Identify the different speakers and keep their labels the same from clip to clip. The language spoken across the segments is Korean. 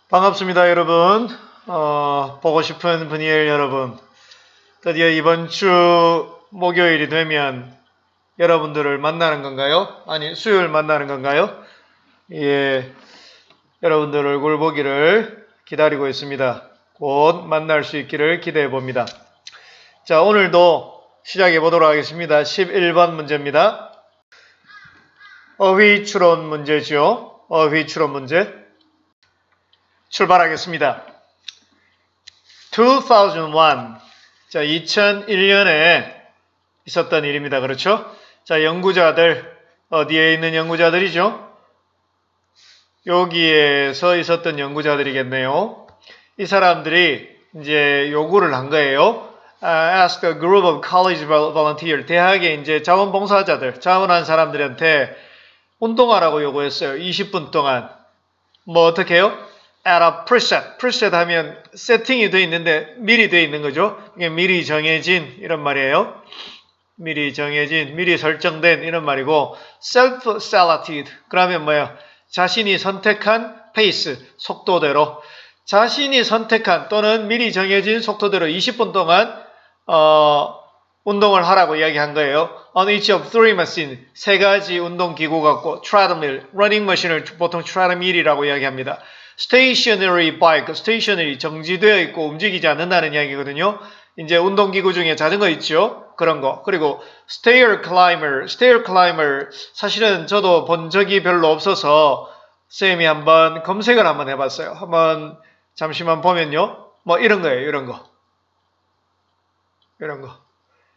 Speaker 1: 반갑습니다, 여러분. 보고 싶은 분이엘 여러분. 드디어 이번 주 목요일이 되면 여러분들을 만나는 건가요? 아니, 수요일 만나는 건가요? 예, 여러분들 얼굴 보기를 기다리고 있습니다. 곧 만날 수 있기를 기대해 봅니다. 자, 오늘도 시작해 보도록 하겠습니다. 11번 문제입니다. 어휘 추론 문제죠. 어휘 추론 문제. 출발하겠습니다. 2001. 자, 2001년에 있었던 일입니다. 그렇죠? 자, 연구자들, 어디에 있는 연구자들이죠? 여기에서 있었던 연구자들이겠네요. 이 사람들이 이제 요구를 한 거예요. Ask a group of college volunteers. 대학에 이제 자원봉사자들, 자원한 사람들한테 운동하라고 요구했어요. 20분 동안. 뭐 어떻게 해요? at a preset. preset 하면 세팅이 돼 있는데 미리 돼 있는 거죠. 이게 미리 정해진 이런 말이에요. 미리 정해진, 미리 설정된 이런 말이고 self-selected. 그러면 뭐예요? 자신이 선택한 페이스, 속도대로 자신이 선택한 또는 미리 정해진 속도대로 20분 동안 운동을 하라고 이야기한 거예요. On each of three machines, 세 가지 운동기구 갖고 treadmill, running machine을 보통 treadmill이라고 이야기합니다. stationary bike, stationary 정지되어 있고 움직이지 않는다는 이야기거든요. 이제 운동기구 중에 자전거 있죠? 그런 거. 그리고 stair climber 사실은 저도 본 적이 별로 없어서 쌤이 한번 검색을 한번 해봤어요. 한번 잠시만 보면요. 뭐 이런 거예요. 이런 거.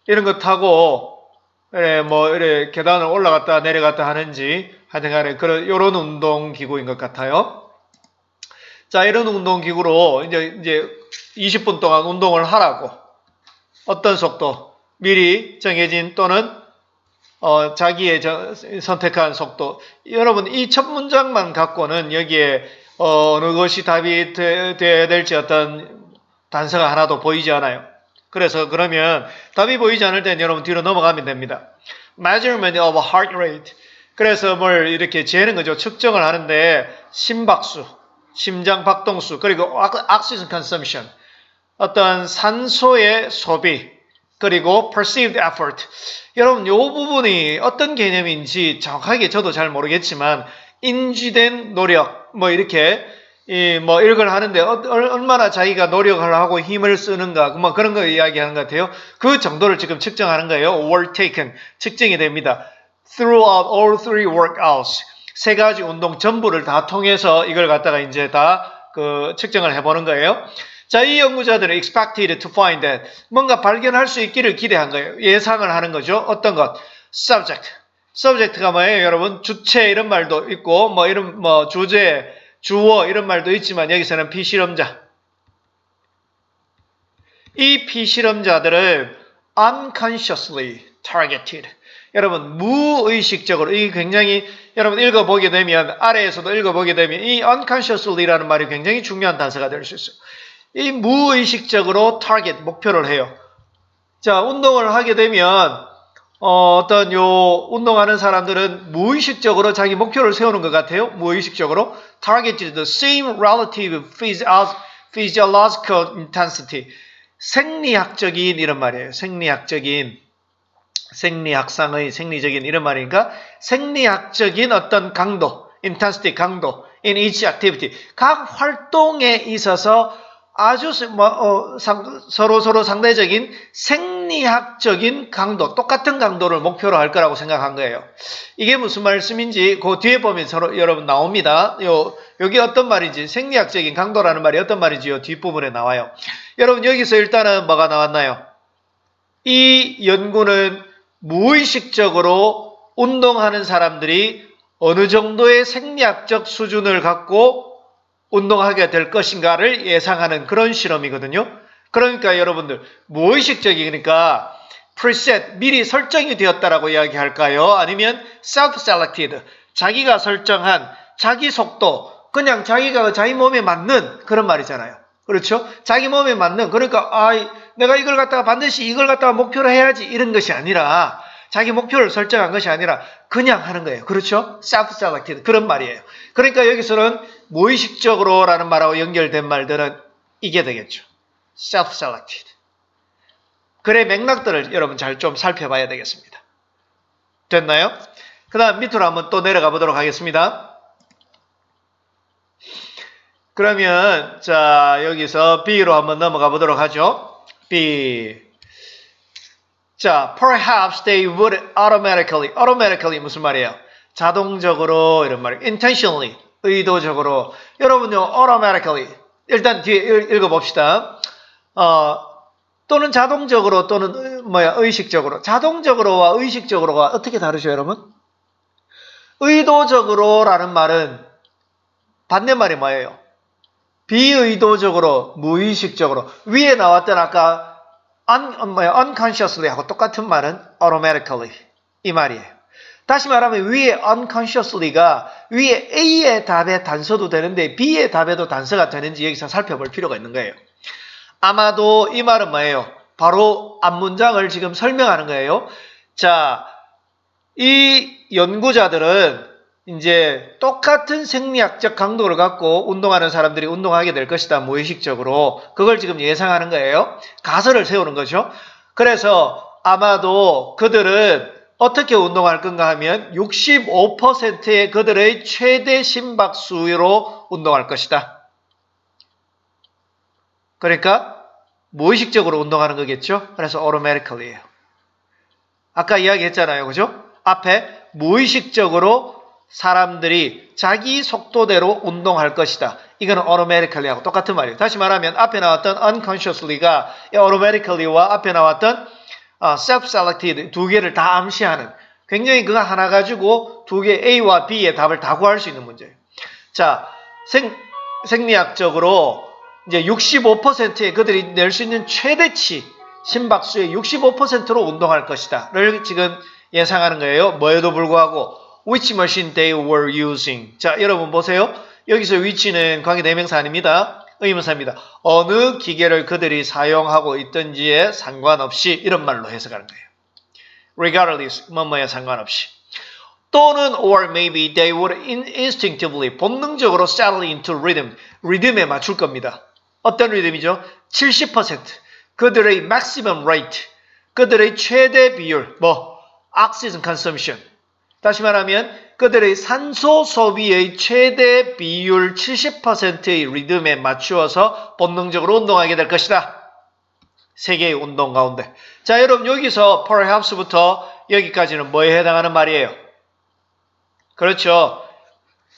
Speaker 1: 이런 거 타고 뭐 이렇게 계단을 올라갔다 내려갔다 하는지 하여튼간에 이런 운동기구인 것 같아요. 자, 이런 운동기구로 이제 20분 동안 운동을 하라고. 어떤 속도? 미리 정해진 또는 자기의 선택한 속도. 여러분, 이 첫 문장만 갖고는 여기에 어느 것이 답이 되어야 될지 어떤 단서가 하나도 보이지 않아요. 그래서 그러면 답이 보이지 않을 때는 여러분 뒤로 넘어가면 됩니다. Measurement of heart rate. 그래서 뭘 이렇게 재는 거죠. 측정을 하는데 심박수, 심장 박동수, 그리고 oxygen consumption. 어떤 산소의 소비, 그리고 perceived effort. 여러분, 이 부분이 어떤 개념인지 정확하게 저도 잘 모르겠지만 인지된 노력, 뭐 이렇게 뭐 이런 걸 하는데 얼마나 자기가 노력을 하고 힘을 쓰는가, 뭐 그런 거 이야기하는 것 같아요. 그 정도를 지금 측정하는 거예요. were taken, 측정이 됩니다. Throughout all three workouts. 세 가지 운동 전부를 다 통해서 이걸 갖다가 이제 다 측정을 해보는 거예요. 자, 이 연구자들은 expected to find that 뭔가 발견할 수 있기를 기대한 거예요. 예상을 하는 거죠. 어떤 것? subject. subject가 뭐예요, 여러분? 주체 이런 말도 있고 뭐 이런 뭐 주제, 주어 이런 말도 있지만 여기서는 피실험자. 이 피실험자들은 unconsciously targeted. 여러분, 무의식적으로, 이 굉장히, 여러분 읽어보게 되면, 아래에서도 읽어보게 되면, 이 unconsciously라는 말이 굉장히 중요한 단서가 될 수 있어요. 이 무의식적으로 타겟, 목표를 해요. 자, 운동을 하게 되면, 어떤 운동하는 사람들은 무의식적으로 자기 목표를 세우는 것 같아요. 무의식적으로. Targeted the same relative physiological intensity. 생리학적인 이런 말이에요. 생리학상의 생리적인 이런 말이니까 생리학적인 어떤 강도, intensity 강도, in each activity. 각 활동에 있어서 아주 서로 상대적인 생리학적인 강도, 똑같은 강도를 목표로 할 거라고 생각한 거예요. 이게 무슨 말씀인지 그 뒤에 보면 여러분 나옵니다. 여기 어떤 말인지, 생리학적인 강도라는 말이 어떤 말인지 요 뒷부분에 나와요. 여러분 여기서 일단은 뭐가 나왔나요? 이 연구는 무의식적으로 운동하는 사람들이 어느 정도의 생리학적 수준을 갖고 운동하게 될 것인가를 예상하는 그런 실험이거든요. 그러니까 여러분들 무의식적이니까 preset, 미리 설정이 되었다라고 이야기할까요? 아니면 self-selected, 자기가 설정한 자기 속도, 그냥 자기가 자기 몸에 맞는 그런 말이잖아요. 그렇죠? 자기 몸에 맞는, 그러니까 내가 이걸 갖다가 반드시 이걸 갖다가 목표로 해야지 이런 것이 아니라 자기 목표를 설정한 것이 아니라 그냥 하는 거예요. 그렇죠? self-selected 그런 말이에요. 그러니까 여기서는 무의식적으로라는 말하고 연결된 말들은 이게 되겠죠. self-selected. 글의 맥락들을 여러분 잘 좀 살펴봐야 되겠습니다. 됐나요? 그 다음 밑으로 한번 또 내려가 보도록 하겠습니다. 그러면 자 여기서 B로 한번 넘어가 보도록 하죠. B. 자, perhaps they would automatically 무슨 말이에요? 자동적으로 이런 말이에요. intentionally 의도적으로. 여러분요 automatically 일단 뒤에 읽어봅시다. 또는 자동적으로 또는 의식적으로. 자동적으로와 의식적으로가 어떻게 다르죠, 여러분? 의도적으로라는 말은 반대말이 뭐예요? 비의도적으로, 무의식적으로. 위에 나왔던 아까 unconsciously 하고 똑같은 말은 automatically 이 말이에요. 다시 말하면 위에 unconsciously가 위에 A의 답에 단서도 되는데 B의 답에도 단서가 되는지 여기서 살펴볼 필요가 있는 거예요. 아마도 이 말은 뭐예요? 바로 앞문장을 지금 설명하는 거예요. 자, 이 연구자들은 이제 똑같은 생리학적 강도를 갖고 운동하는 사람들이 운동하게 될 것이다. 무의식적으로. 그걸 지금 예상하는 거예요. 가설을 세우는 거죠. 그래서 아마도 그들은 어떻게 운동할 건가 하면 65%의 그들의 최대 심박수로 운동할 것이다. 그러니까 무의식적으로 운동하는 거겠죠. 그래서 automatically예요. 아까 이야기했잖아요. 그죠? 앞에 무의식적으로 사람들이 자기 속도대로 운동할 것이다. 이거는 automatically하고 똑같은 말이에요. 다시 말하면 앞에 나왔던 unconsciously가 automatically와 앞에 나왔던 self-selected 두 개를 다 암시하는 굉장히 그거 하나 가지고 두 개 A와 B의 답을 다 구할 수 있는 문제예요. 자, 생리학적으로 이제 65%의 그들이 낼 수 있는 최대치 심박수의 65%로 운동할 것이다를 지금 예상하는 거예요. 뭐에도 불구하고 which machine they were using. 자, 여러분 보세요. 여기서 which는 관계대명사 아닙니다. 의문사입니다. 어느 기계를 그들이 사용하고 있든지에 상관없이 이런 말로 해석하는 거예요. regardless, 뭐뭐에 상관없이. 또는 or maybe they would instinctively, 본능적으로 settle into rhythm, 리듬에 맞출 겁니다. 어떤 리듬이죠? 70%. 그들의 maximum rate, 그들의 최대 비율, oxygen consumption. 다시 말하면 그들의 산소 소비의 최대 비율 70%의 리듬에 맞추어서 본능적으로 운동하게 될 것이다. 세 개의 운동 가운데. 자, 여러분 여기서 perhaps부터 여기까지는 뭐에 해당하는 말이에요? 그렇죠.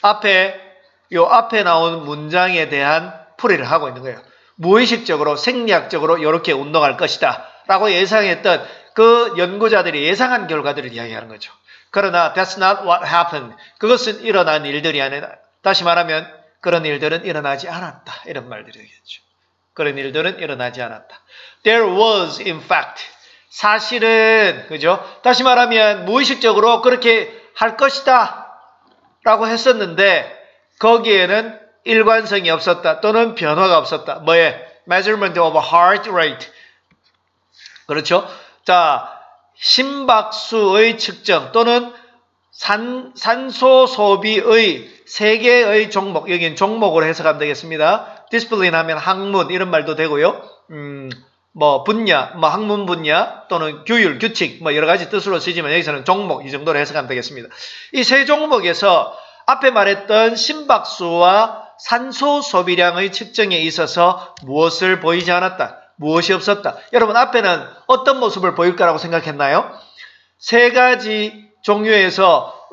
Speaker 1: 앞에 나온 문장에 대한 풀이를 하고 있는 거예요. 무의식적으로 생리학적으로 이렇게 운동할 것이다 라고 예상했던 그 연구자들이 예상한 결과들을 이야기하는 거죠. 그러나 that's not what happened. 그것은 일어난 일들이 아니라 다시 말하면 그런 일들은 일어나지 않았다. 이런 말들이 되겠죠. 그런 일들은 일어나지 않았다. There was in fact. 사실은 그죠? 다시 말하면 무의식적으로 그렇게 할 것이다 라고 했었는데 거기에는 일관성이 없었다 또는 변화가 없었다. 뭐에? measurement of heart rate. 그렇죠? 자, 심박수의 측정 또는 산소 소비의 세 개의 종목, 여기는 종목으로 해석하면 되겠습니다. 디스플레인 하면 학문 이런 말도 되고요. 분야, 학문 분야 또는 규율, 규칙 여러 가지 뜻으로 쓰지만 여기서는 종목 이 정도로 해석하면 되겠습니다. 이 세 종목에서 앞에 말했던 심박수와 산소 소비량의 측정에 있어서 무엇을 보이지 않았다. 무엇이 없었다. 여러분 앞에는 어떤 모습을 보일 거라고 생각했나요? 세 가지 종류에서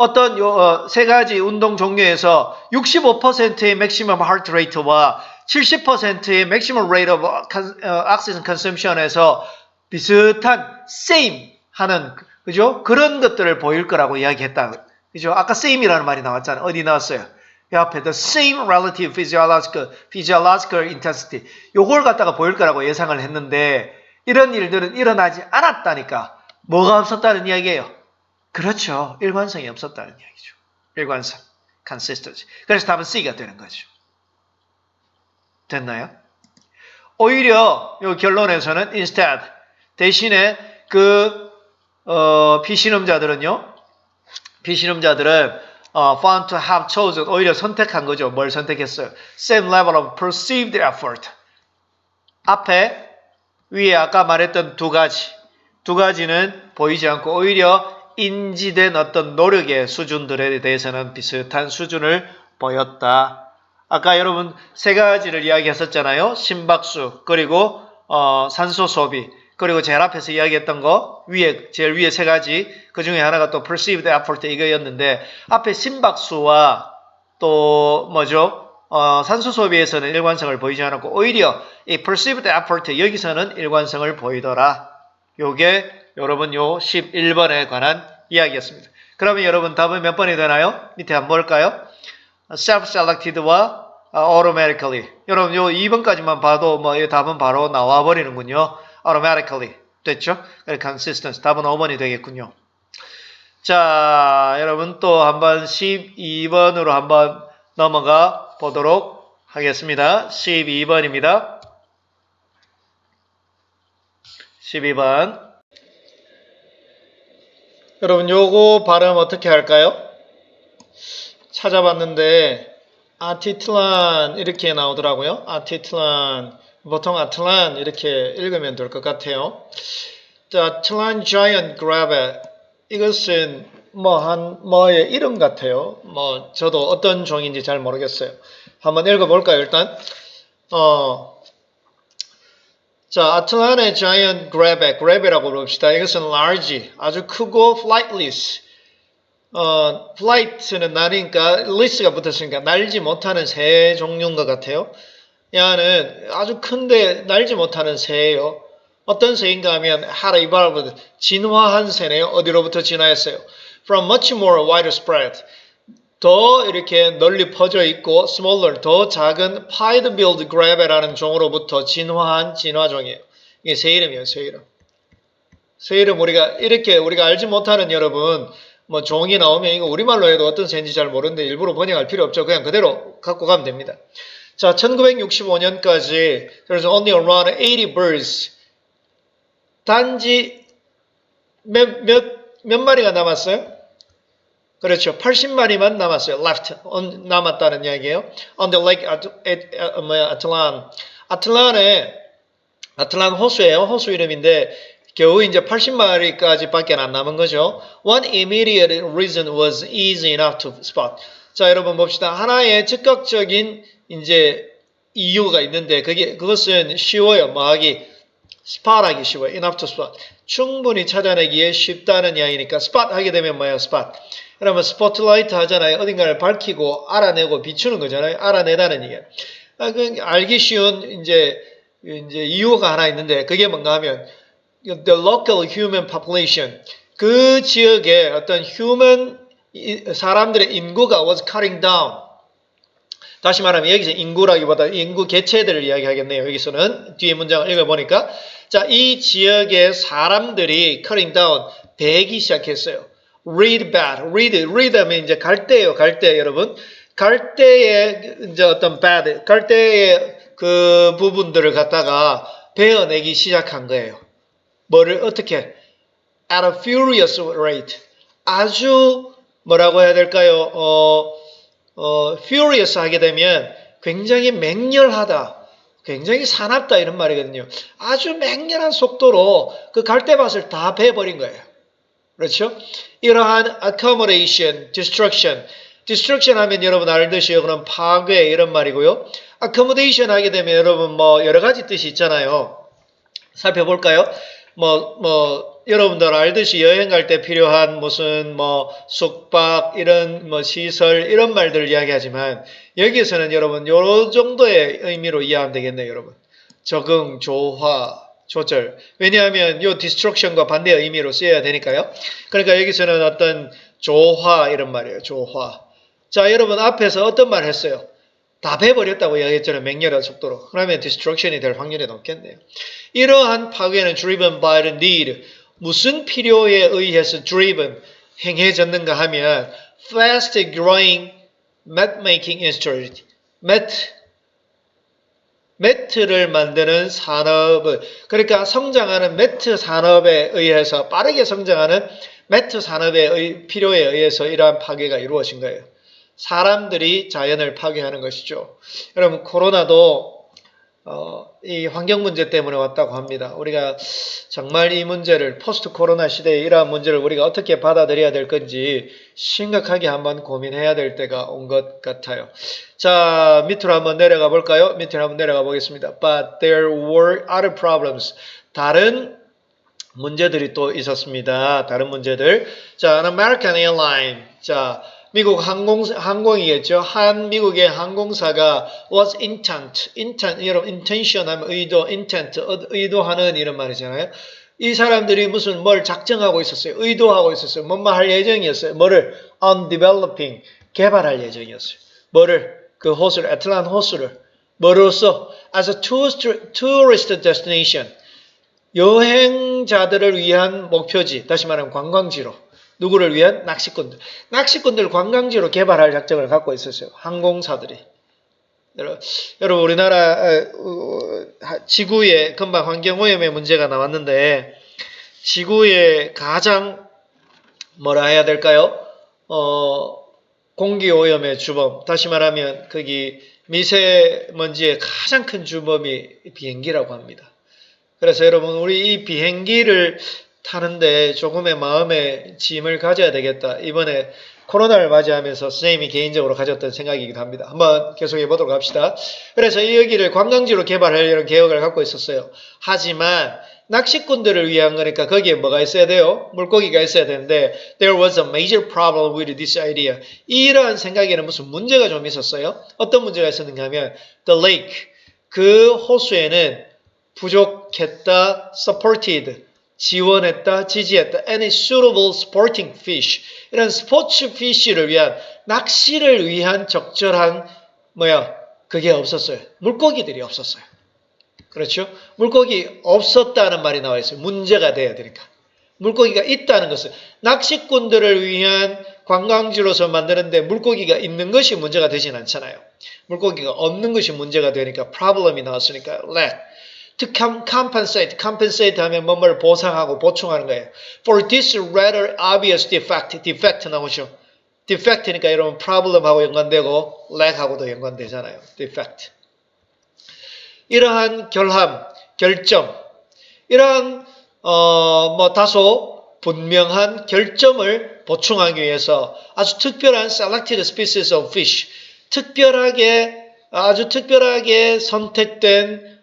Speaker 1: 세 가지 운동 종류에서 65%의 maximum heart rate와 70%의 maximum rate of oxygen consumption에서 비슷한 same 하는 그죠? 그런 것들을 보일 거라고 이야기했다. 그죠? 아까 same이라는 말이 나왔잖아요. 어디 나왔어요? 이 앞에 the same relative physiological intensity 요걸 갖다가 보일 거라고 예상을 했는데 이런 일들은 일어나지 않았다니까 뭐가 없었다는 이야기예요? 그렇죠. 일관성이 없었다는 이야기죠. 일관성, consistency. 그래서 답은 C가 되는 거죠. 됐나요? 오히려 이 결론에서는 instead 대신에 그 비신음자들은 found to have chosen 오히려 선택한 거죠. 뭘 선택했어요? Same level of perceived effort. 앞에 위에 아까 말했던 두 가지는 보이지 않고 오히려 인지된 어떤 노력의 수준들에 대해서는 비슷한 수준을 보였다. 아까 여러분 세 가지를 이야기했었잖아요. 심박수, 그리고 산소 소비, 그리고 제일 앞에서 이야기했던 거 제일 위에 세 가지, 그 중에 하나가 또 perceived effort 이거였는데, 앞에 심박수와 또 뭐죠? 산소 소비에서는 일관성을 보이지 않았고 오히려 이 perceived effort 여기서는 일관성을 보이더라. 요게 여러분 요 11번에 관한 이야기였습니다. 그러면 여러분 답은 몇 번이 되나요? 밑에 한번 볼까요? self-selected와 automatically. 여러분 요 2번까지만 봐도 이 답은 바로 나와 버리는군요. automatically 됐죠? consistency 답은 5번이 되겠군요. 자, 여러분 또 한번 12번으로 한번 넘어가 보도록 하겠습니다. 12번입니다. 12번. 여러분 요거 발음 어떻게 할까요? 찾아봤는데 아티틀란 이렇게 나오더라고요. 아티틀란, 보통 아틀란 이렇게 읽으면 될 것 같아요. 자, Atlan Giant Grabber, 이것은 뭐의 이름 같아요. 저도 어떤 종인지 잘 모르겠어요. 한번 읽어볼까요, 일단? 자, 아틀란의 Giant Grabber이라고 부릅시다. 이것은 large, 아주 크고 flightless. flight는 날이니까 less가 붙었으니까 날지 못하는 새 종류인 것 같아요. 얘는 아주 큰데 날지 못하는 새예요. 어떤 새인가 하면 had evolved, 진화한 새네요. 어디로부터 진화했어요? From much more widespread, 더 이렇게 널리 퍼져 있고 smaller, 더 작은 pied-billed grabber라는 종으로부터 진화한 진화종이에요. 이게 새 이름이에요. 새 이름. 새 이름 우리가 알지 못하는 여러분 종이 나오면 이거 우리말로 해도 어떤 새인지 잘 모르는데 일부러 번역할 필요 없죠. 그냥 그대로 갖고 가면 됩니다. 자, 1965년까지 그래서 only around 80 birds, 단지 몇 마리가 남았어요? 그렇죠. 80마리만 남았어요. left, 남았다는 이야기예요. on the lake 아틀란 호수예요. 호수 이름인데 겨우 이제 80마리까지밖에 안 남은 거죠. One immediate reason was easy enough to spot. 자, 여러분 봅시다. 하나의 즉각적인 이제 이유가 있는데 그것은 쉬워요. spot하기 쉬워요. enough to spot. 충분히 찾아내기에 쉽다는 이야기니까 spot 하게 되면 뭐예요? spot. 그러면 스포트라이트 하잖아요. 어딘가를 밝히고 알아내고 비추는 거잖아요. 알아내다는 얘기예요. 알기 쉬운 이제 이유가 하나 있는데 그게 뭔가 하면 the local human population, 그 지역에 어떤 사람들의 인구가 was cutting down. 다시 말하면 여기서 인구라기보다 인구 개체들을 이야기하겠네요. 여기서는 뒤에 문장을 읽어보니까 자, 이 지역의 사람들이 cutting down, 배기 시작했어요. read bad, read 하면 이제 갈대예요. 갈대 여러분. 갈대의 이제 어떤 bad, 갈대의 그 부분들을 갖다가 베어내기 시작한 거예요. 뭐를 어떻게? at a furious rate. 아주 뭐라고 해야 될까요? furious 하게 되면 굉장히 맹렬하다, 굉장히 사납다 이런 말이거든요. 아주 맹렬한 속도로 그 갈대밭을 다 베어버린 거예요. 그렇죠? 이러한 accommodation, destruction 하면 여러분 알듯이 이거는 파괴 이런 말이고요. accommodation 하게 되면 여러분 여러 가지 뜻이 있잖아요. 살펴볼까요? 여러분들 알듯이 여행 갈 때 필요한 무슨 숙박 이런 시설 이런 말들을 이야기하지만 여기에서는 여러분 요 정도의 의미로 이해하면 되겠네요, 여러분. 적응, 조화, 조절. 왜냐하면 요 destruction과 반대의 의미로 쓰여야 되니까요. 그러니까 여기서는 어떤 조화 이런 말이에요. 조화. 자, 여러분 앞에서 어떤 말 했어요? 다 베버렸다고 이야기했잖아요. 맹렬한 속도로. 그러면 destruction이 될 확률이 높겠네요. 이러한 파괴는 driven by the need. 무슨 필요에 의해서 driven, 행해졌는가 하면 fast growing map making industry. 매트를 만드는 산업을, 그러니까 성장하는 매트 산업에 의해서, 빠르게 성장하는 매트 산업의 필요에 의해서 이러한 파괴가 이루어진 거예요. 사람들이 자연을 파괴하는 것이죠. 여러분, 코로나도 이 환경 문제 때문에 왔다고 합니다. 우리가 정말 이 문제를, 포스트 코로나 시대에 이러한 문제를 우리가 어떻게 받아들여야 될 건지 심각하게 한번 고민해야 될 때가 온 것 같아요. 자, 밑으로 한번 내려가 볼까요? 밑으로 한번 내려가 보겠습니다. But there were other problems. 다른 문제들이 또 있었습니다. 다른 문제들. 자, an American airline. 자, 미국 항공이겠죠. 한 미국의 항공사가 was intent, 여러분 intention 하면 의도, intent, 의도하는 이런 말이잖아요. 이 사람들이 무슨 뭘 작정하고 있었어요. 의도하고 있었어요. 뭔가 할 예정이었어요. 뭐를 on developing, 개발할 예정이었어요. 뭐를 그 호수를, 애틀란 호수를 뭐로써 as a tourist destination, 여행자들을 위한 목표지, 다시 말하면 관광지로. 누구를 위한? 낚시꾼들. 낚시꾼들 관광지로 개발할 작정을 갖고 있었어요. 항공사들이. 여러분, 우리나라 지구에 금방 환경오염의 문제가 나왔는데, 지구의 가장 뭐라 해야 될까요? 공기오염의 주범. 다시 말하면 거기 미세먼지의 가장 큰 주범이 비행기라고 합니다. 그래서 여러분, 우리 이 비행기를 타는데 조금의 마음의 짐을 가져야 되겠다. 이번에 코로나를 맞이하면서 선생님이 개인적으로 가졌던 생각이기도 합니다. 한번 계속해 보도록 합시다. 그래서 여기를 관광지로 개발하려는 계획을 갖고 있었어요. 하지만 낚시꾼들을 위한 거니까 거기에 뭐가 있어야 돼요? 물고기가 있어야 되는데 there was a major problem with this idea. 이러한 생각에는 무슨 문제가 좀 있었어요. 어떤 문제가 있었는가 하면 the lake, 그 호수에는 부족했다, supported, 지원했다, 지지했다, any suitable sporting fish, 이런 스포츠 피쉬를 위한, 낚시를 위한 적절한 그게 없었어요. 물고기들이 없었어요. 그렇죠? 물고기 없었다는 말이 나와 있어요. 문제가 돼야 되니까. 물고기가 있다는 것은 낚시꾼들을 위한 관광지로서 만드는데 물고기가 있는 것이 문제가 되진 않잖아요. 물고기가 없는 것이 문제가 되니까 problem이 나왔으니까 lack. To compensate 하면 뭐를 보상하고 보충하는 거예요. For this rather obvious defect 나오죠. defect니까 여러분 problem하고 연관되고 lack하고도 연관되잖아요. defect. 이러한 결점, 이러한 다소 분명한 결점을 보충하기 위해서 아주 특별한 selected species of fish, 아주 특별하게 선택된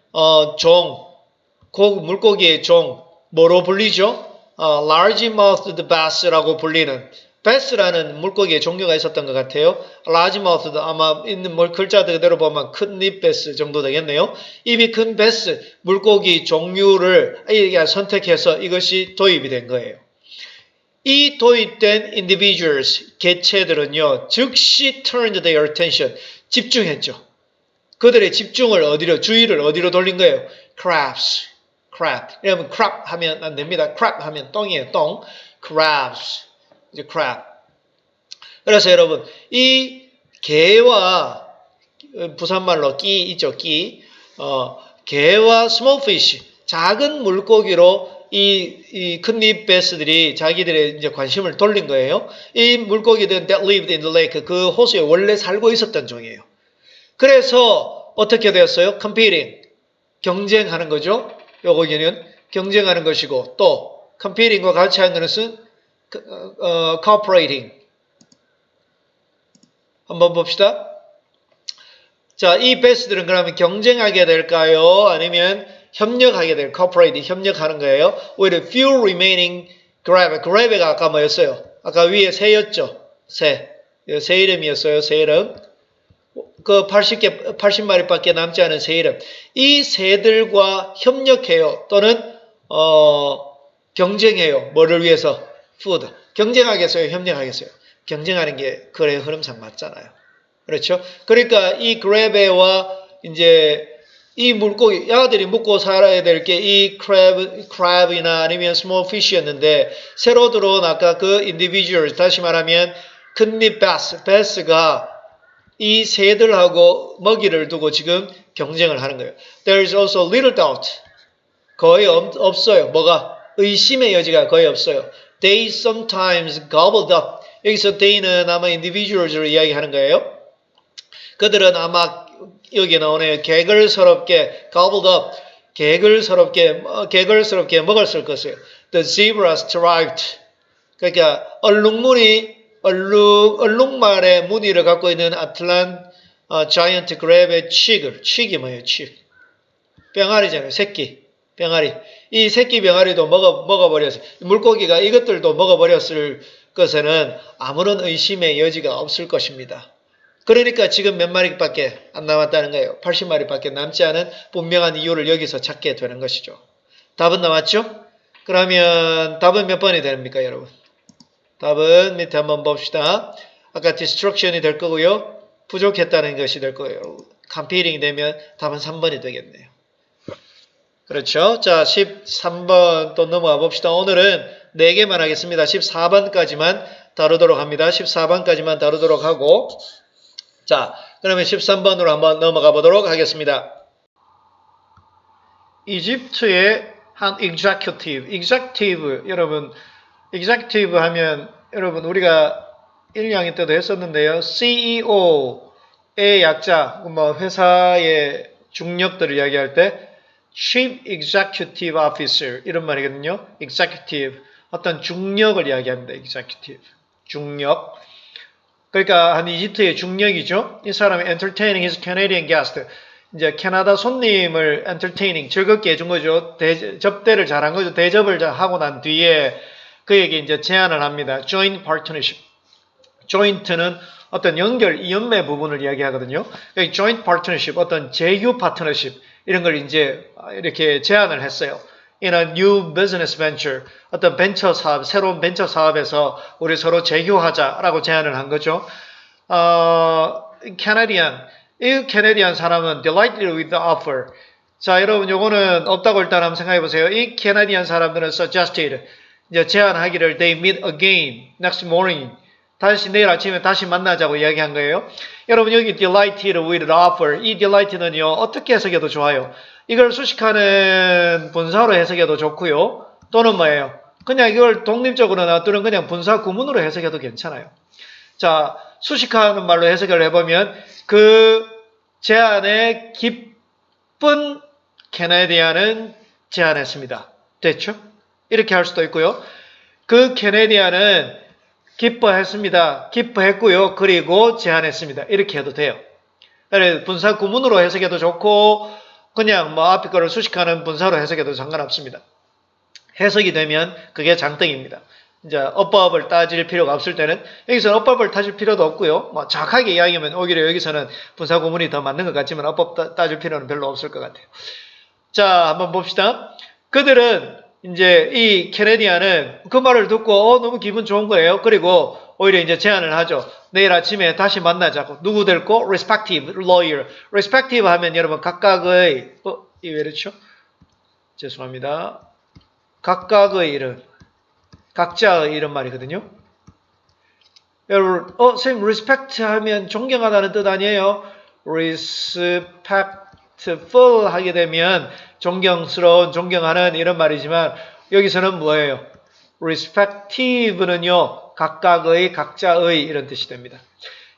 Speaker 1: 물고기의 종, 뭐로 불리죠? large-mouthed bass라고 불리는, bass라는 물고기의 종류가 있었던 것 같아요. large-mouthed, 아마 있는 글자 그대로 보면 큰 입 bass 정도 되겠네요. 입이 큰 bass, 물고기 종류를 선택해서 이것이 도입이 된 거예요. 이 도입된 individuals, 개체들은요, 즉시 turned their attention, 집중했죠. 그들의 집중을 주의를 어디로 돌린 거예요? crabs. 여러분, crab 하면 안 됩니다. crab 하면 똥이에요, 똥. crabs. 이제 crab. 그래서 여러분, 이 개와, 부산말로 끼 있죠, 끼. 개와 small fish, 작은 물고기로 이 큰잎 베스들이 자기들의 이제 관심을 돌린 거예요. 이 물고기들은 that lived in the lake, 그 호수에 원래 살고 있었던 종이에요. 그래서 어떻게 되었어요? competing, 경쟁하는 거죠. 요거기는 경쟁하는 것이고, 또 competing과 같이 하는 것은 cooperating. 한번 봅시다. 자, 이 베스들은 그러면 경쟁하게 될까요? 아니면 협력하게 될, cooperating, 협력하는 거예요. with a few remaining grab가 아까 뭐였어요? 아까 위에 새였죠? 새 이름이었어요. 새 이름. 그 80마리밖에 남지 않은 새 이름. 이 새들과 협력해요. 또는 경쟁해요. 뭐를 위해서? food. 경쟁하겠어요? 협력하겠어요? 경쟁하는 게 거래 흐름상 맞잖아요. 그렇죠? 그러니까 이 그래베와 이제 이 물고기, 야들이 먹고 살아야 될 게 이 crab이나 아니면 small fish였는데 새로 들어온 아까 그 individuals, 다시 말하면 큰잎 bass가 이 새들하고 먹이를 두고 지금 경쟁을 하는 거예요. There is also little doubt. 거의 없어요. 뭐가? 의심의 여지가 거의 없어요. They sometimes gobbled up. 여기서 they는 아마 individuals로 이야기하는 거예요. 그들은 아마 여기 나오네요. 개걸스럽게 gobbled up. 개걸스럽게 먹었을 것이에요. The zebras thrived. 그러니까 얼룩말의 무늬를 갖고 있는 자이언트 그랩의 칡이 뭐예요? 칡. 병아리잖아요. 새끼. 병아리. 이 새끼 병아리도 먹어버렸어요. 물고기가 이것들도 먹어버렸을 것에는 아무런 의심의 여지가 없을 것입니다. 그러니까 지금 몇 마리밖에 안 남았다는 거예요. 80마리밖에 남지 않은 분명한 이유를 여기서 찾게 되는 것이죠. 답은 나왔죠? 그러면 답은 몇 번이 됩니까, 여러분? 답은 밑에 한번 봅시다. 아까 destruction이 될 거고요. 부족했다는 것이 될 거예요. competing 되면 답은 3번이 되겠네요. 그렇죠? 자, 13번 또 넘어가 봅시다. 오늘은 4개만 하겠습니다. 14번까지만 다루도록 합니다. 14번까지만 다루도록 하고 자, 그러면 13번으로 한번 넘어가 보도록 하겠습니다. 이집트의 한 executive 여러분 executive 하면 여러분 우리가 1학년 때도 했었는데요. CEO의 약자, 뭐 회사의 중력들을 이야기할 때 Chief Executive Officer 이런 말이거든요. Executive 어떤 중력을 이야기합니다. Executive 중력. 그러니까 한 이집트의 중력이죠. 이 사람이 entertaining his Canadian guest. 이제 캐나다 손님을 entertaining 즐겁게 해준 거죠. 접대를 잘한 거죠. 대접을 하고 난 뒤에 그에게 이제 제안을 합니다. Joint partnership. joint는 어떤 연매 부분을 이야기하거든요. joint partnership, 어떤 제휴 파트너십 이런 걸 이제 이렇게 제안을 했어요. In a new business venture, 어떤 벤처 사업, 새로운 벤처 사업에서 우리 서로 제휴하자라고 제안을 한 거죠. 이 캐네디안 사람은 delighted with the offer. 자, 여러분, 요거는 없다고 일단 한번 생각해 보세요. 이 캐네디안 사람들은 suggested, 이제 제안하기를 they meet again next morning. 다시 내일 아침에 다시 만나자고 이야기한 거예요. 여러분, 여기 delighted with the offer. 이 delight는요, 어떻게 해석해도 좋아요. 이걸 수식하는 분사로 해석해도 좋고요. 또는 뭐예요? 그냥 이걸 독립적으로 놔두는 그냥 분사 구문으로 해석해도 괜찮아요. 자, 수식하는 말로 해석을 해보면 그 제안에 기쁜 캐네디안은 제안했습니다. 됐죠? 이렇게 할 수도 있고요. 그 캐네디안은 기뻐했습니다. 기뻐했고요. 그리고 제안했습니다. 이렇게 해도 돼요. 분사 구문으로 해석해도 좋고 그냥 뭐 앞에 거를 수식하는 분사로 해석해도 상관없습니다. 해석이 되면 그게 장땡입니다. 이제 어법을 따질 필요가 없을 때는 여기서는 어법을 따질 필요도 없고요. 뭐 정확하게 이야기하면 오히려 여기서는 분사 구문이 더 맞는 것 같지만 어법 따질 필요는 별로 없을 것 같아요. 자, 한번 봅시다. 그들은 이제 이 캐네디안은 그 말을 듣고 너무 기분 좋은 거예요. 그리고 오히려 이제 제안을 하죠. 내일 아침에 다시 만나자고. 누구 데리고? Respective lawyer. Respective 하면 여러분 각각의 이 왜 이렇죠? 죄송합니다. 각각의 이름. 각자의 이런 말이거든요. 여러분, 선생님, respect 하면 존경하다는 뜻 아니에요? respectful 하게 되면 존경스러운, 존경하는 이런 말이지만 여기서는 뭐예요? respective는요, 각각의, 각자의 이런 뜻이 됩니다.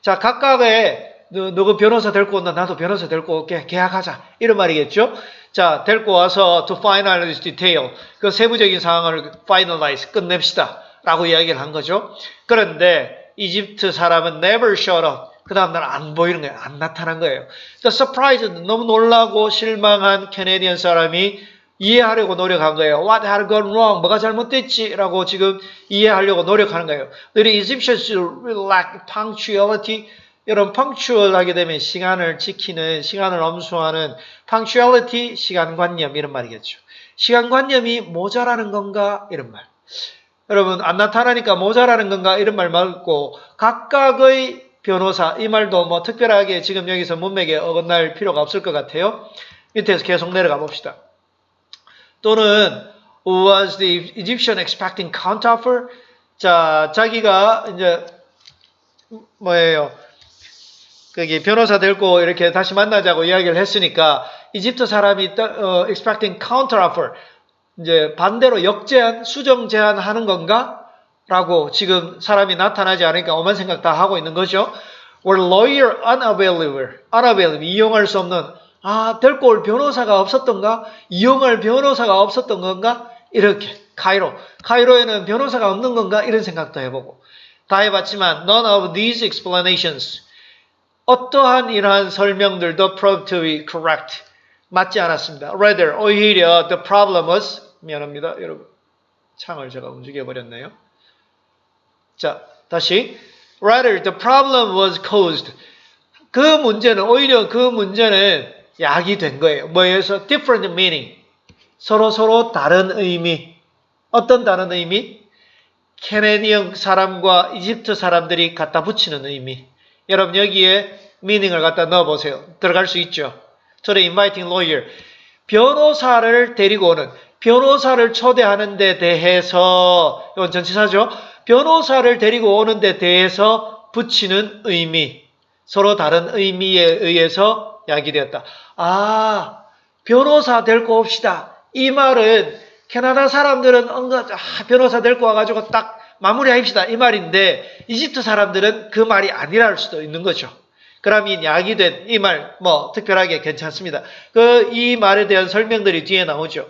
Speaker 1: 자, 각각의 누구 변호사 데리고 온다. 나도 변호사 데리고 올게. 계약하자. 이런 말이겠죠? 자, 데리고 와서 to finalize detail. 그 세부적인 상황을 finalize, 끝냅시다. 라고 이야기를 한 거죠. 그런데 이집트 사람은 never showed up. 그 다음날 안 보이는 거예요. 안 나타난 거예요. The surprised, 너무 놀라고 실망한 캐네디언 사람이 이해하려고 노력한 거예요. What had gone wrong? 뭐가 잘못됐지? 라고 지금 이해하려고 노력하는 거예요. The Egyptians lack punctuality. 여러분, punctual 하게 되면 시간을 지키는, 시간을 엄수하는 punctuality, 시간관념 이런 말이겠죠. 시간관념이 모자라는 건가? 이런 말. 여러분, 안 나타나니까 모자라는 건가? 이런 말 말고 각각의 변호사, 이 말도 뭐 특별하게 지금 여기서 문맥에 어긋날 필요가 없을 것 같아요. 밑에서 계속 내려가 봅시다. 또는 was the Egyptian expecting counteroffer? 자, 자기가 이제 뭐예요? 거기 변호사 데리고 이렇게 다시 만나자고 이야기를 했으니까 이집트 사람이 expecting counter offer 이제 반대로 역제한, 수정 제안하는 건가? 라고 지금 사람이 나타나지 않으니까 오만 생각 다 하고 있는 거죠. Were lawyer unavailable, 이용할 수 없는, 데리고 올 변호사가 없었던가? 이용할 변호사가 없었던 건가? 이렇게, 카이로에는 변호사가 없는 건가? 이런 생각도 해보고. 다 해봤지만, none of these explanations, 어떠한 이러한 설명들도 proved to be correct. 맞지 않았습니다. Rather, 오히려 the problem was, 미안합니다. 여러분, 창을 제가 움직여버렸네요. 자, 다시. Rather, the problem was caused. 오히려 그 문제는 야기된 거예요. 뭐에서? Different meaning. 서로 다른 의미. 어떤 다른 의미? 캐네디언 사람과 이집트 사람들이 갖다 붙이는 의미. 여러분, 여기에 meaning을 갖다 넣어보세요. 들어갈 수 있죠. 저는 inviting lawyer. 변호사를 데리고 오는, 변호사를 초대하는 데 대해서, 이건 전치사죠. 변호사를 데리고 오는 데 대해서 붙이는 의미. 서로 다른 의미에 의해서 야기되었다. 변호사 데리고 옵시다. 이 말은 캐나다 사람들은 변호사 데리고 와가지고 딱 마무리합시다. 이 말인데 이집트 사람들은 그 말이 아니랄 수도 있는 거죠. 그럼 이 야기된 이 말 특별하게 괜찮습니다. 이 말에 대한 설명들이 뒤에 나오죠.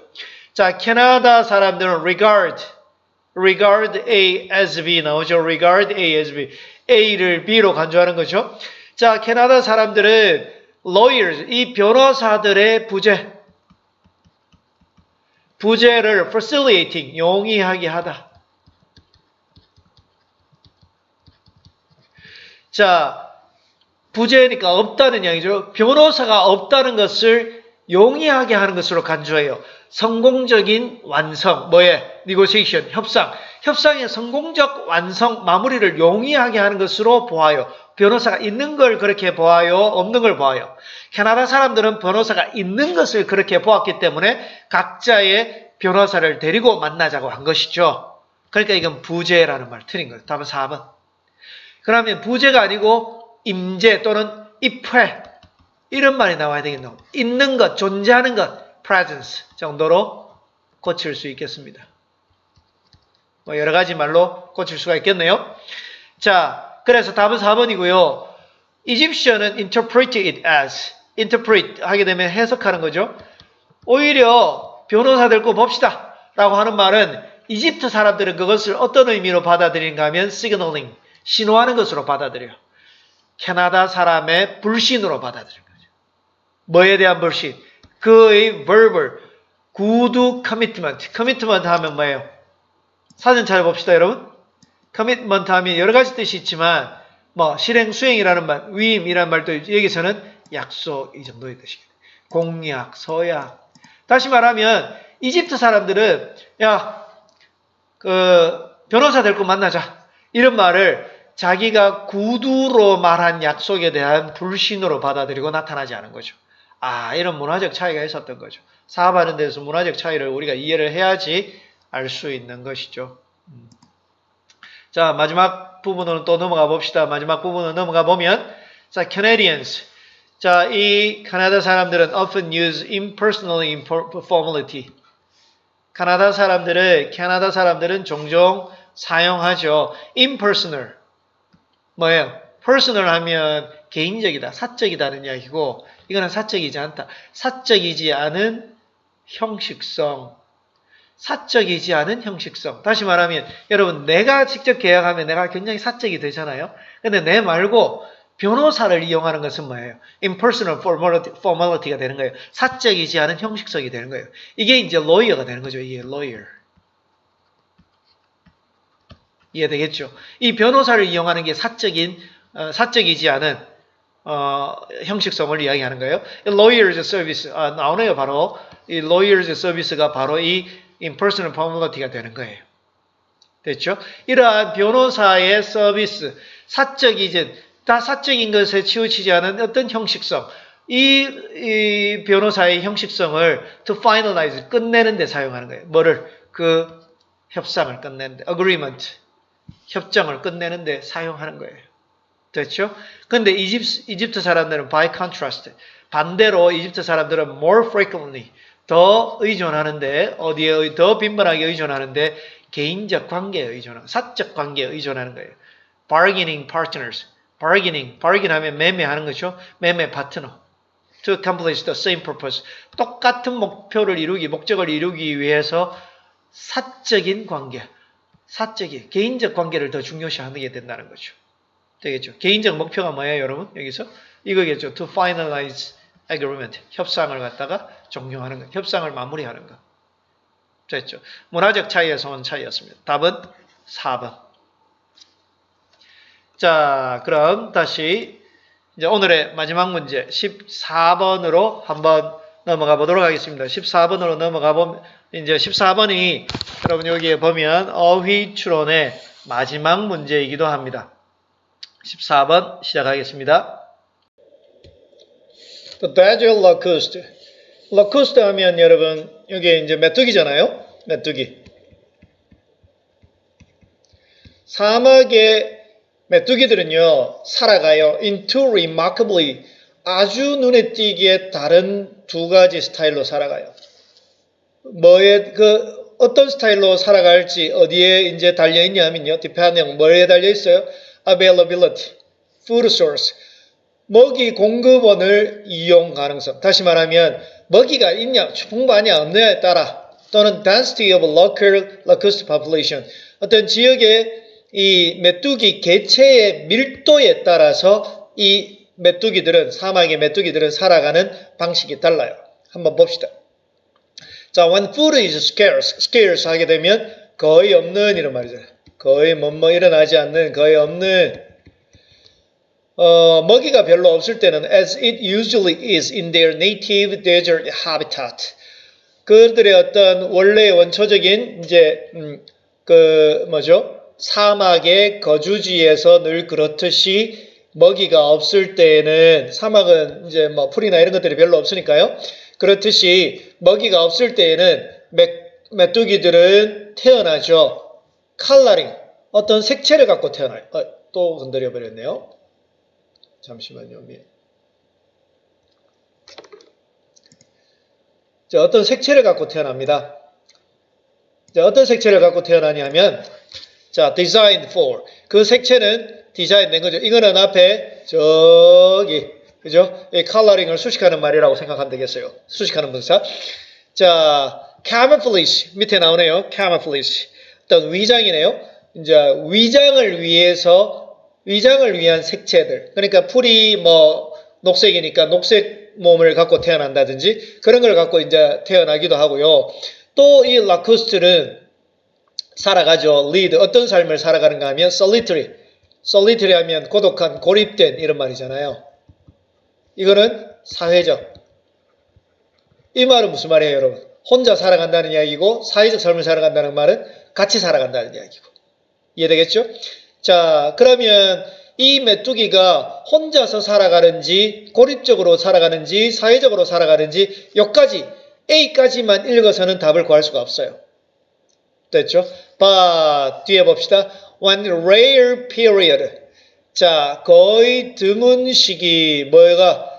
Speaker 1: 자, 캐나다 사람들은 regard A as B 나오죠. regard A as B. A를 B로 간주하는 거죠. 자, 캐나다 사람들은 lawyers, 이 변호사들의 부재를 facilitating, 용이하게 하다. 자, 부재니까 없다는 이야기죠. 변호사가 없다는 것을 용이하게 하는 것으로 간주해요. 성공적인 완성, negotiation, 협상의 성공적 완성, 마무리를 용이하게 하는 것으로 보아요. 변호사가 있는 걸 그렇게 보아요? 없는 걸 보아요? 캐나다 사람들은 변호사가 있는 것을 그렇게 보았기 때문에 각자의 변호사를 데리고 만나자고 한 것이죠. 그러니까 이건 부재라는 말 틀린 거예요. 답은 4번. 그러면 부재가 아니고 임재 또는 입회 이런 말이 나와야 되겠네요. 있는 것, 존재하는 것, presence 정도로 고칠 수 있겠습니다. 여러 가지 말로 고칠 수가 있겠네요. 자, 그래서 답은 4번이고요. Egyptian은 interpret it as, interpret 하게 되면 해석하는 거죠. 오히려 변호사 데리고 봅시다 라고 하는 말은 이집트 사람들은 그것을 어떤 의미로 받아들이는가 하면 signaling, 신호하는 것으로 받아들여요. 캐나다 사람의 불신으로 받아들이는 거죠. 뭐에 대한 불신? 그의 verbal, 구두 commitment. commitment 하면 뭐예요? 사진 찾아봅시다, 여러분. commitment 하면 여러 가지 뜻이 있지만, 실행, 수행이라는 말, 위임이라는 말도 여기서는 약속, 이 정도의 뜻이겠네요. 공약, 서약. 다시 말하면, 이집트 사람들은, 변호사 데리고 만나자. 이런 말을 자기가 구두로 말한 약속에 대한 불신으로 받아들이고 나타나지 않은 거죠. 이런 문화적 차이가 있었던 거죠. 사업하는 데서 문화적 차이를 우리가 이해를 해야지 알 수 있는 것이죠. 자, 마지막 부분으로 또 넘어가 봅시다. 마지막 부분으로 넘어가 보면, 자, Canadians. 자, 이 캐나다 사람들은 often use impersonal formality. 캐나다 사람들은 종종 사용하죠. impersonal. 뭐예요? personal 하면 개인적이다, 사적이다는 이야기고, 이거는 사적이지 않다. 사적이지 않은 형식성. 사적이지 않은 형식성. 다시 말하면 여러분 내가 직접 계약하면 내가 굉장히 사적이 되잖아요. 근데 내 말고 변호사를 이용하는 것은 뭐예요? impersonal formality가 되는 거예요. 사적이지 않은 형식성이 되는 거예요. 이게 이제 lawyer가 되는 거죠. 이게 lawyer. 이해되겠죠? 이 변호사를 이용하는 게 사적이지 않은 형식성을 이야기하는 거예요. lawyer's service 나오네요. 바로 이 lawyer's service가 바로 이 impersonal formality가 되는 거예요. 됐죠? 이러한 변호사의 서비스, 다 사적인 것에 치우치지 않은 어떤 형식성, 이 변호사의 형식성을 to finalize, 끝내는 데 사용하는 거예요. 뭐를? 그 협상을 끝내는 데, agreement, 협정을 끝내는 데 사용하는 거예요. 됐죠? 근데 이집트 사람들은 by contrast 반대로 이집트 사람들은 more frequently 더 의존하는데 어디에 더 빈번하게 의존하는데 개인적 관계에 의존하는 사적 관계에 의존하는 거예요. bargaining partners bargain 하면 매매하는 거죠. 매매 파트너 to accomplish the same purpose 똑같은 목적을 이루기 위해서 사적인 관계 개인적 관계를 더 중요시하게 된다는 거죠. 되겠죠. 개인적 목표가 뭐예요, 여러분? 여기서 이거겠죠. To finalize agreement. 협상을 갖다가 종료하는 것. 협상을 마무리하는 것. 됐죠. 문화적 차이에서 온 차이였습니다. 답은 4번. 자, 그럼 다시 이제 오늘의 마지막 문제 14번으로 한번 넘어가 보도록 하겠습니다. 14번으로 넘어가 보면 이제 14번이 여러분 여기에 보면 어휘 추론의 마지막 문제이기도 합니다. 14번 시작하겠습니다. The desert locust. locust 하면 여러분 여기 이제 메뚜기잖아요. 메뚜기. 사막의 메뚜기들은요 살아가요. In two remarkably 아주 눈에 띄기에 다른 두 가지 스타일로 살아가요. 어떤 스타일로 살아갈지 어디에 이제 달려 있냐면요. depending 뭐에 달려 있어요? availability, food source, 먹이 공급원을 이용 가능성. 다시 말하면 먹이가 있냐, 풍부하냐, 없느냐에 따라 또는 density of local locust population, 어떤 지역의 이 메뚜기 개체의 밀도에 따라서 이 메뚜기들은 사막의 메뚜기들은 살아가는 방식이 달라요. 한번 봅시다. 자, when food is scarce 하게 되면 거의 없는 이런 말이죠. 거의 일어나지 않는 거의 없는 먹이가 별로 없을 때는 as it usually is in their native desert habitat. 그들의 어떤 원래 원초적인 이제 사막의 거주지에서 늘 그렇듯이 먹이가 없을 때에는 사막은 이제 뭐 풀이나 이런 것들이 별로 없으니까요. 그렇듯이 먹이가 없을 때에는 메뚜기들은 태어나죠. 컬러링, 어떤 색채를 갖고 태어나요. 또 건드려 버렸네요. 잠시만요. 자, 어떤 색채를 갖고 태어납니다. 자, 어떤 색채를 갖고 태어나냐면 자, designed for. 그 색채는 디자인 된 거죠. 이거는 앞에 저기 그죠? 이 컬러링을 수식하는 말이라고 생각하면 되겠어요. 수식하는 분사. 자, camouflage 밑에 나오네요. camouflage. 어떤 위장이네요. 이제 위장을 위한 색채들. 그러니까 풀이 녹색이니까 녹색 몸을 갖고 태어난다든지 그런 걸 갖고 이제 태어나기도 하고요. 또 이 라쿠스트는 살아가죠. lead. 어떤 삶을 살아가는가 하면 solitary. solitary 하면 고독한, 고립된 이런 말이잖아요. 이거는 사회적. 이 말은 무슨 말이에요, 여러분? 혼자 살아간다는 이야기고 사회적 삶을 살아간다는 말은 같이 살아간다는 이야기고. 이해되겠죠? 자, 그러면 이 메뚜기가 혼자서 살아가는지 고립적으로 살아가는지 사회적으로 살아가는지 여기까지 A까지만 읽어서는 답을 구할 수가 없어요. 됐죠? 뒤에 봅시다. One rare period. 자, 거의 드문 시기,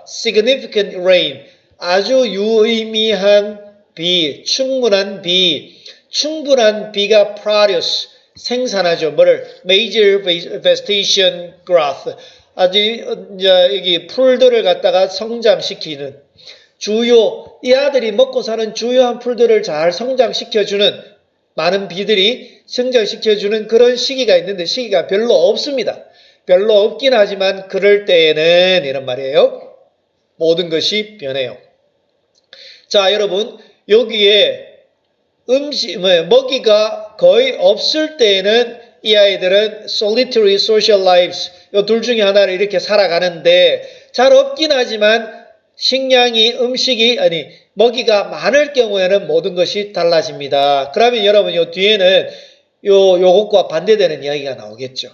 Speaker 1: significant rain. 아주 유의미한 비, 충분한 비가 produce, 생산하죠. major vegetation growth. 아주, 여기 풀들을 갖다가 성장시키는 이 아들이 먹고 사는 주요한 풀들을 잘 성장시켜주는 많은 비들이 성장시켜주는 그런 시기가 있는데 시기가 별로 없습니다. 별로 없긴 하지만 그럴 때에는 이런 말이에요. 모든 것이 변해요. 자, 여러분 여기에 먹이가 거의 없을 때에는 이 아이들은 solitary social lives 이 둘 중에 하나를 이렇게 살아가는데 잘 없긴 하지만 먹이가 많을 경우에는 모든 것이 달라집니다. 그러면 여러분 요 뒤에는 요것과 반대되는 이야기가 나오겠죠.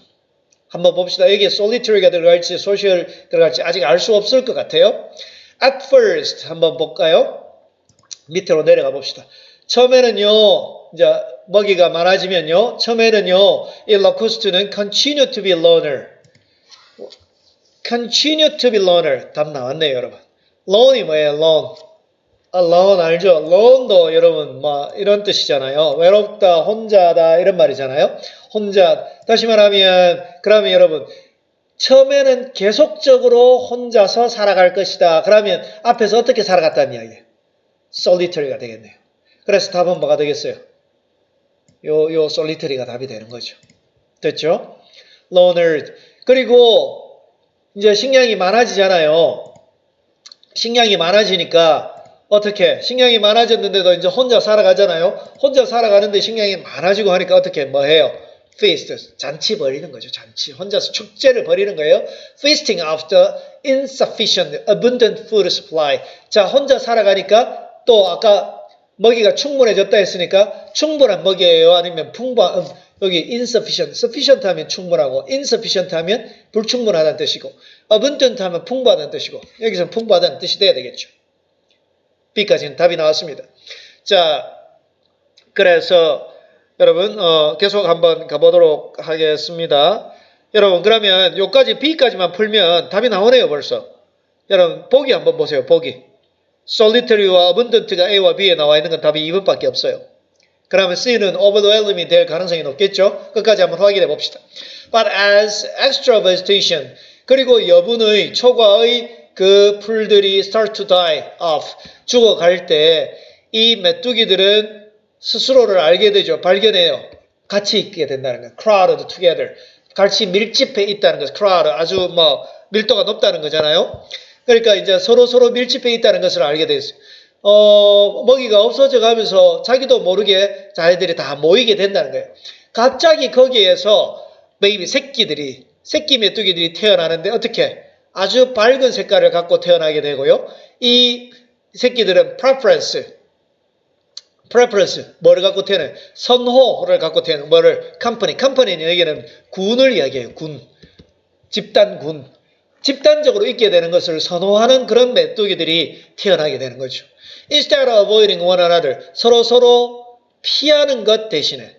Speaker 1: 한번 봅시다. 여기에 solitary가 들어갈지 social 들어갈지 아직 알 수 없을 것 같아요. At first 한번 볼까요? 밑으로 내려가 봅시다. 처음에는요, 이제 먹이가 많아지면요, 처음에는요, 이 locust는 continue to be loner. continue to be loner. 답 나왔네요, 여러분. lone이 뭐예요? lone. alone 알죠? lone도 여러분 뭐 이런 뜻이잖아요. 외롭다, 혼자다 이런 말이잖아요. 혼자. 다시 말하면 그러면 여러분 처음에는 계속적으로 혼자서 살아갈 것이다. 그러면 앞에서 어떻게 살아갔다는 이야기예요? solitary가 되겠네요. 그래서 답은 뭐가 되겠어요? 요 solitary가 답이 되는 거죠. 됐죠? loner. 그리고 이제 식량이 많아지잖아요. 식량이 많아지니까 어떻게? 식량이 많아졌는데도 이제 혼자 살아가잖아요. 혼자 살아가는데 식량이 많아지고 하니까 어떻게 뭐 해요? feast, 잔치 벌이는 거죠. 잔치. 혼자서 축제를 벌이는 거예요. feasting after insufficient, abundant food supply. 자, 혼자 살아가니까 또 아까 먹이가 충분해졌다 했으니까 충분한 먹이예요? 아니면 풍부한, 여기 insufficient, sufficient 하면 충분하고 insufficient 하면 불충분하다는 뜻이고 abundant 하면 풍부하다는 뜻이고 여기서는 풍부하다는 뜻이 돼야 되겠죠. B까지는 답이 나왔습니다. 자, 그래서 여러분 계속 한번 가보도록 하겠습니다. 여러분 그러면 요까지 B까지만 풀면 답이 나오네요 벌써. 여러분 보기 한번 보세요. 보기. solitary와 abundant가 A와 B에 나와 있는 건 답이 2번밖에 없어요. 그러면 C는 overwhelming이 될 가능성이 높겠죠. 끝까지 한번 확인해 봅시다. But as extra vegetation 그리고 여분의 초과의 그 풀들이 start to die off 죽어갈 때 이 메뚜기들은 스스로를 알게 되죠. 발견해요. 같이 있게 된다는 거예요. crowded together. 같이 밀집해 있다는 거죠. crowd 아주 뭐 밀도가 높다는 거잖아요. 그러니까 이제 서로 밀집해 있다는 것을 알게 됐어요. 먹이가 없어져 가면서 자기도 모르게 자기들이 다 모이게 된다는 거예요. 갑자기 거기에서 베이비 새끼 메뚜기들이 태어나는데 어떻게? 아주 밝은 색깔을 갖고 태어나게 되고요. 이 새끼들은 preference 뭐를 갖고 태어나요? 선호를 갖고 태어나요. 뭐를? company는 여기는 군을 이야기해요. 집단적으로 있게 되는 것을 선호하는 그런 메뚜기들이 태어나게 되는 거죠. Instead of avoiding one another, 서로 피하는 것 대신에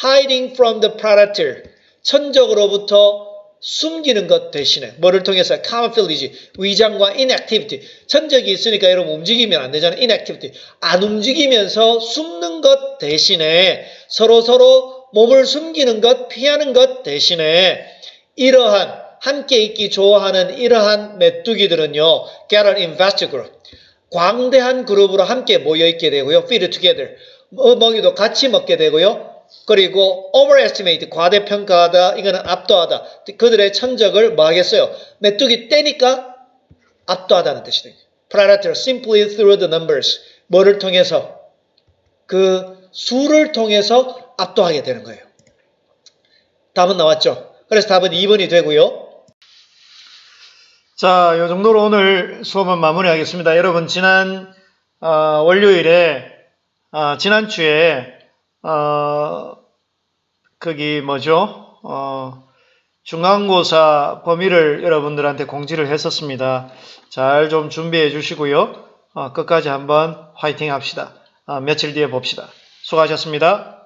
Speaker 1: hiding from the predator, 천적으로부터 숨기는 것 대신에 뭐를 통해서 camouflage, 위장과 inactivity, 천적이 있으니까 여러분 움직이면 안 되잖아요. inactivity, 안 움직이면서 숨는 것 대신에 서로 몸을 숨기는 것, 피하는 것 대신에 이러한 함께 있기 좋아하는 이러한 메뚜기들은요, gather in vast group, 광대한 그룹으로 함께 모여있게 되고요, feed together, 먹이도 같이 먹게 되고요, 그리고 overestimate, 과대평가하다, 이거는 압도하다, 그들의 천적을 뭐 하겠어요? 메뚜기 떼니까 압도하다는 뜻이 돼요. predator simply through the numbers, 뭐를 통해서? 그 수를 통해서 압도하게 되는 거예요. 답은 나왔죠? 그래서 답은 2번이 되고요. 자, 이 정도로 오늘 수업은 마무리하겠습니다. 여러분 지난 월요일에 지난주에 거기 뭐죠? 중간고사 범위를 여러분들한테 공지를 했었습니다. 잘 좀 준비해 주시고요. 끝까지 한번 화이팅 합시다. 며칠 뒤에 봅시다. 수고하셨습니다.